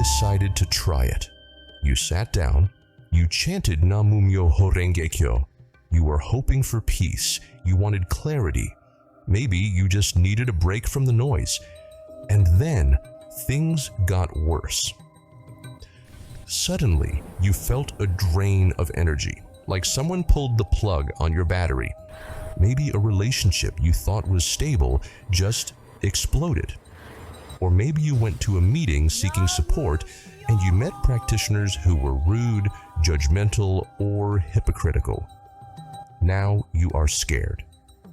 decided to try it. You sat down, you chanted Nam Myoho Renge Kyo. You were hoping for peace, you wanted clarity. Maybe you just needed a break from the noise. And then things got worse. Suddenly, you felt a drain of energy, like someone pulled the plug on your battery. Maybe a relationship you thought was stable just exploded. Or maybe you went to a meeting seeking support and you met practitioners who were rude, judgmental, or hypocritical. Now you are scared.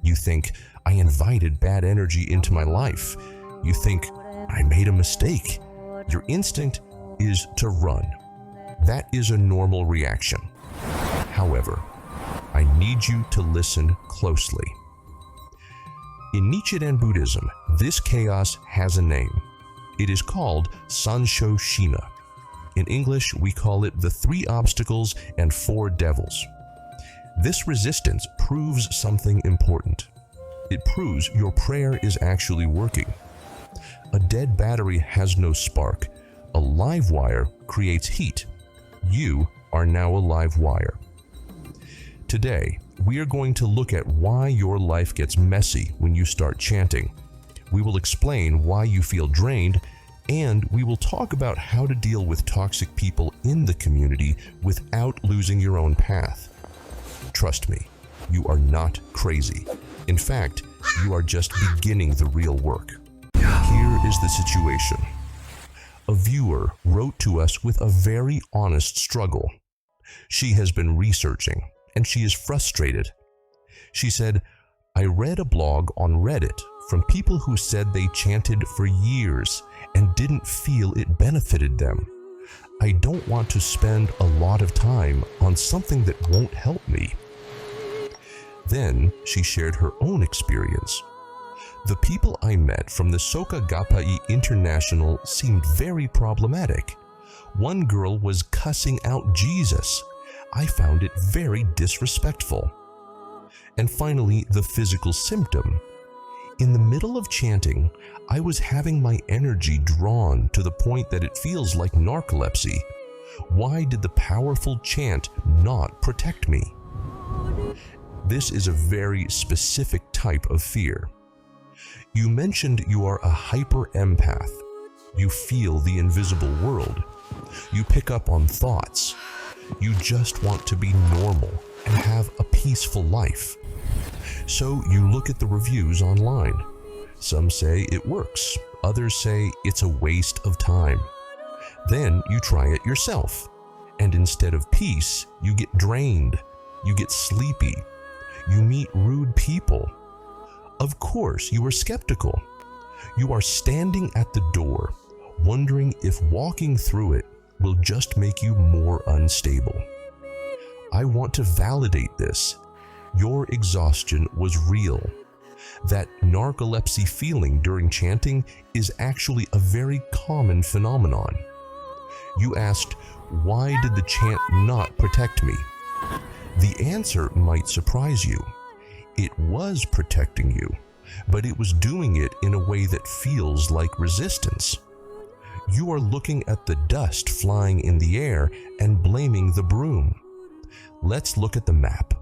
You think, I invited bad energy into my life. You think, I made a mistake. Your instinct is to run. That is a normal reaction. However, I need you to listen closely. In Nichiren Buddhism, this chaos has a name. It is called Sansho Shima. In English, we call it the 3 obstacles and 4 devils. This resistance proves something important. It proves your prayer is actually working. A dead battery has no spark. A live wire creates heat. You are now a live wire. Today, we are going to look at why your life gets messy when you start chanting. We will explain why you feel drained, and we will talk about how to deal with toxic people in the community without losing your own path. Trust me, you are not crazy. In fact, you are just beginning the real work. Here is the situation. A viewer wrote to us with a very honest struggle. She has been researching, and she is frustrated. She said, I read a blog on Reddit from people who said they chanted for years and didn't feel it benefited them. I don't want to spend a lot of time on something that won't help me. Then she shared her own experience. The people I met from the Soka Gappai International seemed very problematic. One girl was cussing out Jesus. I found it very disrespectful. And finally, the physical symptom. In the middle of chanting, I was having my energy drawn to the point that it feels like narcolepsy. Why did the powerful chant not protect me? This is a very specific type of fear. You mentioned you are a hyper-empath. You feel the invisible world. You pick up on thoughts. You just want to be normal and have a peaceful life. So you look at the reviews online. Some say it works. Others say it's a waste of time. Then you try it yourself. And instead of peace, you get drained. You get sleepy. You meet rude people. Of course, you are skeptical. You are standing at the door, wondering if walking through it will just make you more unstable. I want to validate this. Your exhaustion was real. That narcolepsy feeling during chanting is actually a very common phenomenon. You asked, why did the chant not protect me? The answer might surprise you. It was protecting you, but it was doing it in a way that feels like resistance. You are looking at the dust flying in the air and blaming the broom. Let's look at the map.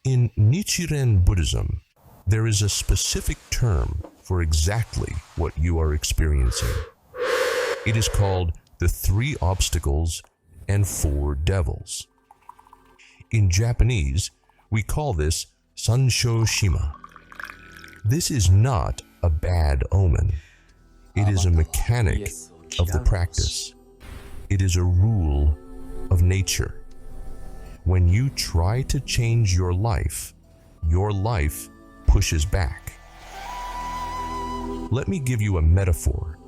In Nichiren Buddhism, there is a specific term for exactly what you are experiencing. It is called the 3 obstacles and 4 devils. In Japanese, we call this Sansho Shima. This is not a bad omen. It is a mechanic of the practice. It is a rule of nature. When you try to change your life pushes back. Let me give you a metaphor.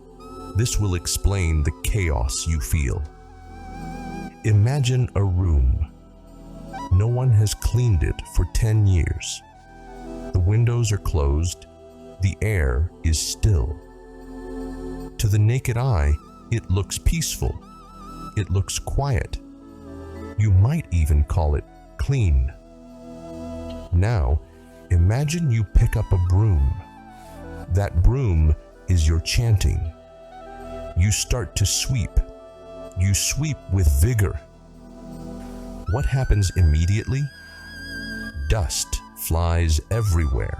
This will explain the chaos you feel. Imagine a room. No one has cleaned it for 10 years. The windows are closed. The air is still. To the naked eye, it looks peaceful. It looks quiet. You might even call it clean. Now, imagine you pick up a broom. That broom is your chanting. You start to sweep. You sweep with vigor. What happens immediately? Dust flies everywhere.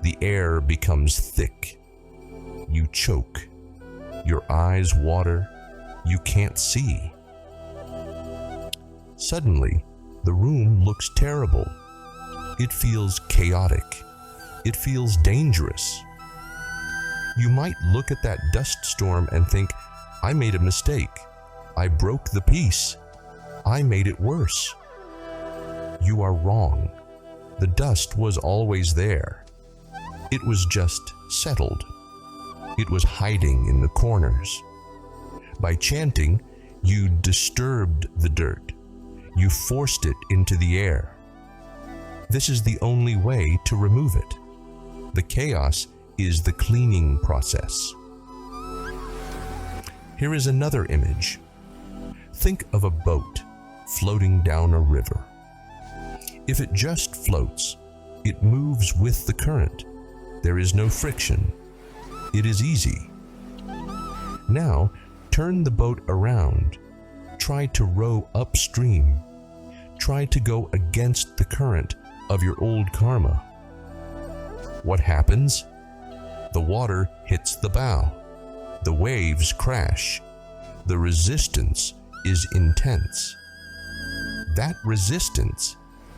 The air becomes thick. You choke. Your eyes water. You can't see. Suddenly, the room looks terrible. It feels chaotic. It feels dangerous. You might look at that dust storm and think, I made a mistake. I broke the peace. I made it worse. You are wrong. The dust was always there. It was just settled. It was hiding in the corners. By chanting, you disturbed the dirt. You forced it into the air. This is the only way to remove it. The chaos is the cleaning process. Here is another image. Think of a boat floating down a river. If it just floats, it moves with the current. There is no friction. It is easy. Now, turn the boat around. Try to row upstream. Try to go against the current of your old karma. What happens? The water hits the bow. The waves crash. The resistance is intense. That resistance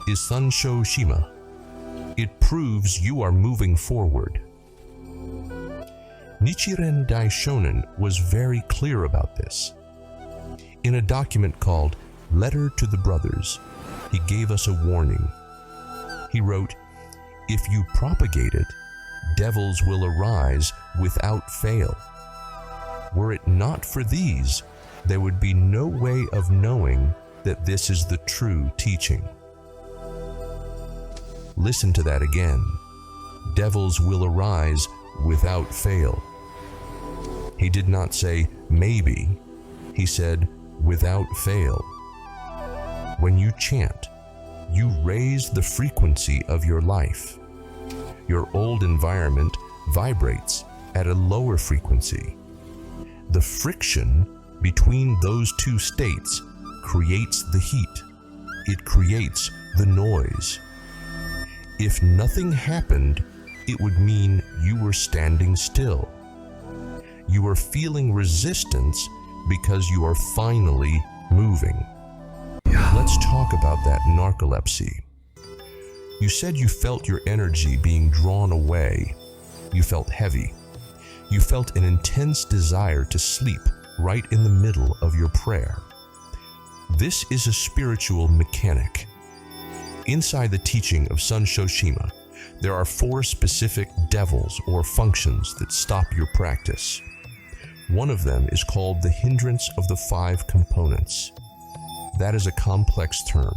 is Sansho Shima. It proves you are moving forward. Nichiren Daishonin was very clear about this. In a document called Letter to the Brothers, he gave us a warning. He wrote, "If you propagate it, devils will arise without fail. Were it not for these, there would be no way of knowing that this is the true teaching." Listen to that again. Devils will arise without fail. He did not say maybe. He said without fail. When you chant, you raise the frequency of your life. Your old environment vibrates at a lower frequency. The friction between those two states creates the heat. It creates the noise. If nothing happened, it would mean you were standing still. You are feeling resistance because you are finally moving. Let's talk about that narcolepsy. You said you felt your energy being drawn away. You felt heavy. You felt an intense desire to sleep right in the middle of your prayer. This is a spiritual mechanic. Inside the teaching of Sansho Shima, there are 4 specific devils or functions that stop your practice. One of them is called the hindrance of the 5 components. That is a complex term.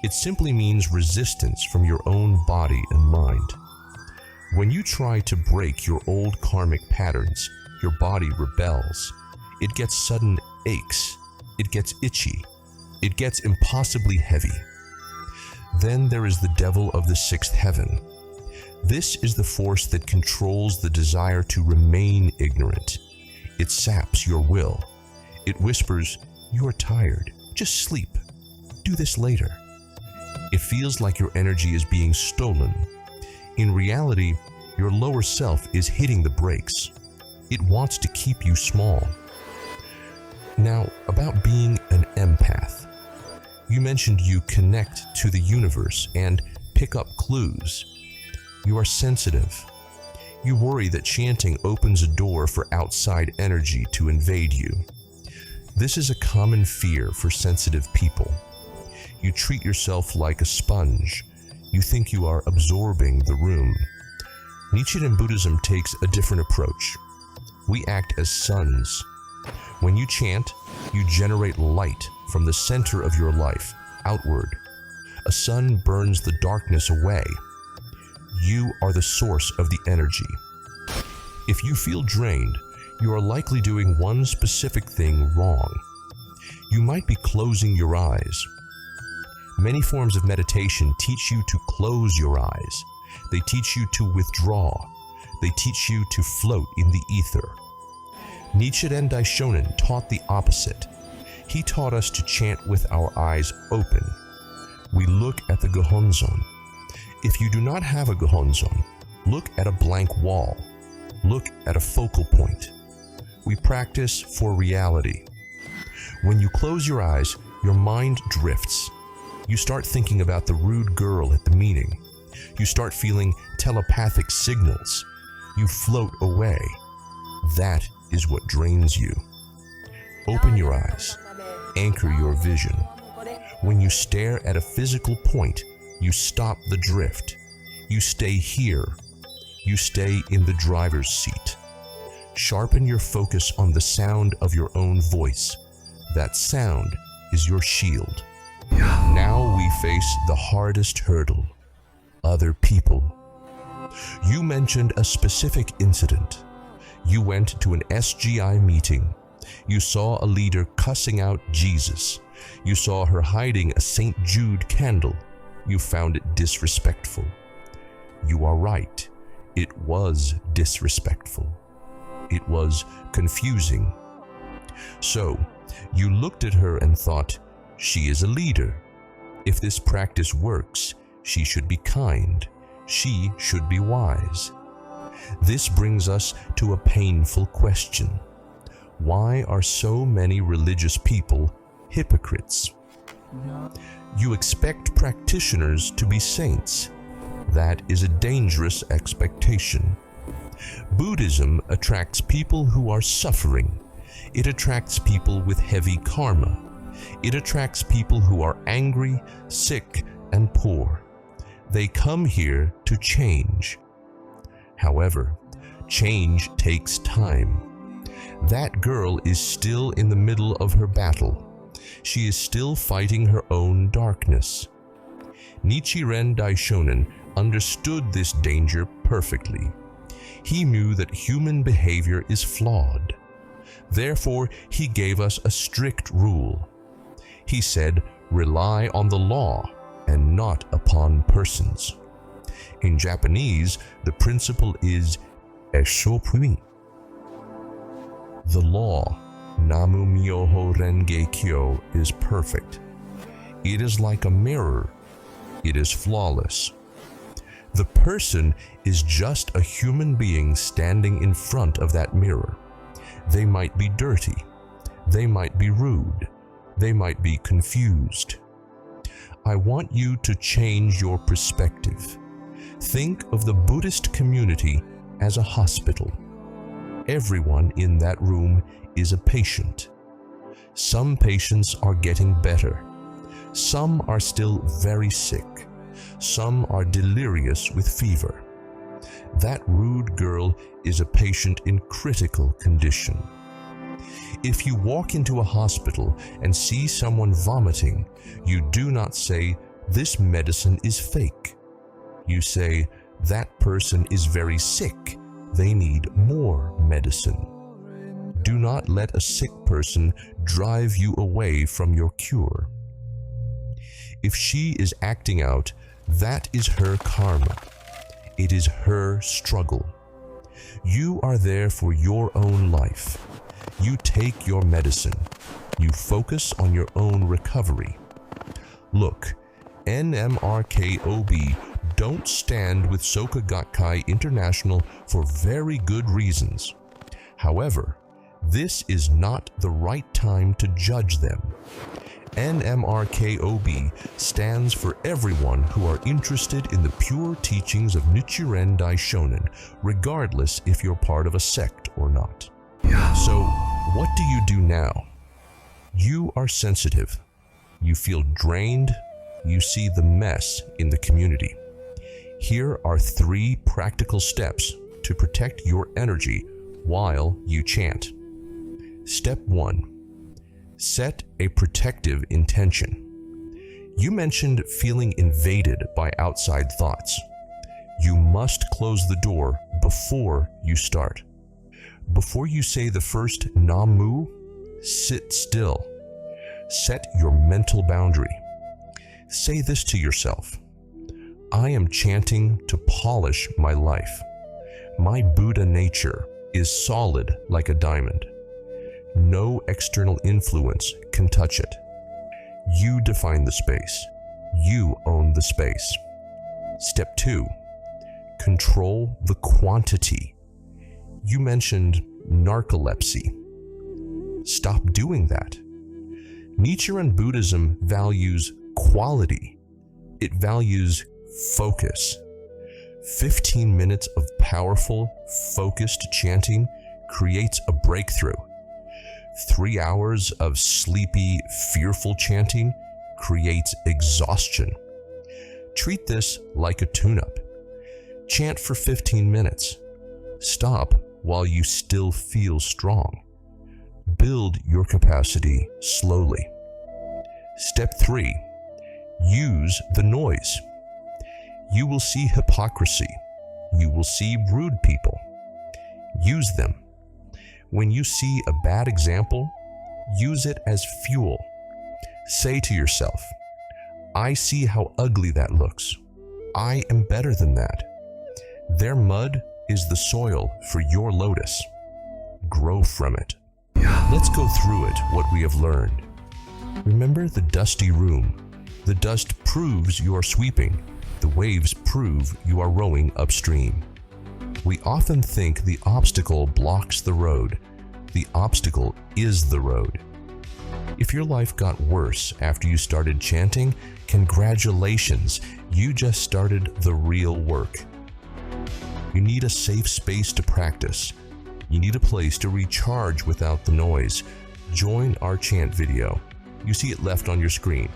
It simply means resistance from your own body and mind. When you try to break your old karmic patterns, your body rebels. It gets sudden aches. It gets itchy. It gets impossibly heavy. Then there is the devil of the 6th heaven. This is the force that controls the desire to remain ignorant. It saps your will. It whispers, "You are tired. Just sleep. Do this later." It feels like your energy is being stolen. In reality, your lower self is hitting the brakes. It wants to keep you small. Now, about being an empath. You mentioned you connect to the universe and pick up clues. You are sensitive. You worry that chanting opens a door for outside energy to invade you. This is a common fear for sensitive people. You treat yourself like a sponge. You think you are absorbing the room. Nichiren Buddhism takes a different approach. We act as suns. When you chant, you generate light from the center of your life, outward. A sun burns the darkness away. You are the source of the energy. If you feel drained, you are likely doing one specific thing wrong. You might be closing your eyes. Many forms of meditation teach you to close your eyes. They teach you to withdraw. They teach you to float in the ether. Nichiren Daishonin taught the opposite. He taught us to chant with our eyes open. We look at the Gohonzon. If you do not have a Gohonzon, look at a blank wall. Look at a focal point. We practice for reality. When you close your eyes, your mind drifts. You start thinking about the rude girl at the meeting. You start feeling telepathic signals. You float away. That is what drains you. Open your eyes. Anchor your vision. When you stare at a physical point, you stop the drift. You stay here. You stay in the driver's seat. Sharpen your focus on the sound of your own voice. That sound is your shield. Now we face the hardest hurdle. Other people. You mentioned a specific incident. You went to an SGI meeting. You saw a leader cussing out Jesus. You saw her hiding a St. Jude candle. You found it disrespectful. You are right. It was disrespectful. It was confusing. So, you looked at her and thought, she is a leader. If this practice works, she should be kind. She should be wise. This brings us to a painful question. Why are so many religious people hypocrites? You expect practitioners to be saints. That is a dangerous expectation. Buddhism attracts people who are suffering. It attracts people with heavy karma. It attracts people who are angry, sick, and poor. They come here to change. However, change takes time. That girl is still in the middle of her battle. She is still fighting her own darkness. Nichiren Daishonin understood this danger perfectly. He knew that human behavior is flawed. Therefore, he gave us a strict rule. He said, rely on the law and not upon persons. In Japanese, the principle is Esho Pui. The law, Nam Myoho Renge Kyo, is perfect. It is like a mirror. It is flawless. The person is just a human being standing in front of that mirror. They might be dirty. They might be rude. They might be confused. I want you to change your perspective. Think of the Buddhist community as a hospital. Everyone in that room is a patient. Some patients are getting better. Some are still very sick. Some are delirious with fever. That rude girl is a patient in critical condition. If you walk into a hospital and see someone vomiting, you do not say, "This medicine is fake." You say, "That person is very sick. They need more medicine." Do not let a sick person drive you away from your cure. If she is acting out, that is her karma. It is her struggle. You are there for your own life. You take your medicine. You focus on your own recovery. Look, NMRKOB don't stand with Soka Gakkai International for very good reasons. However, this is not the right time to judge them. NMRKOB stands for everyone who are interested in the pure teachings of Nichiren Daishonin, regardless if you're part of a sect or not. So, what do you do now? You are sensitive. You feel drained. You see the mess in the community. Here are 3 practical steps to protect your energy while you chant. Step 1. Set a protective intention. You mentioned feeling invaded by outside thoughts. You must close the door before you start. Before you say the first Namu, sit still. Set your mental boundary. Say this to yourself: I am chanting to polish my life. My Buddha nature is solid like a diamond. No external influence can touch it. You define the space. You own the space. Step 2. Control the quantity. You mentioned narcolepsy. Stop doing that. Nichiren Buddhism values quality. It values focus. 15 minutes of powerful, focused chanting creates a breakthrough. 3 hours of sleepy, fearful chanting creates exhaustion. Treat this like a tune-up. Chant for 15 minutes. Stop while you still feel strong. Build your capacity slowly. Step 3. Use the noise. You will see hypocrisy. You will see rude people. Use them. When you see a bad example, use it as fuel. Say to yourself, I see how ugly that looks. I am better than that. Their mud is the soil for your lotus. Grow from it. Let's go through it, what we have learned. Remember the dusty room. The dust proves you are sweeping. The waves prove you are rowing upstream. We often think the obstacle blocks the road. The obstacle is the road. If your life got worse after you started chanting, congratulations, you just started the real work. You need a safe space to practice. You need a place to recharge without the noise. Join our chant video. You see it left on your screen.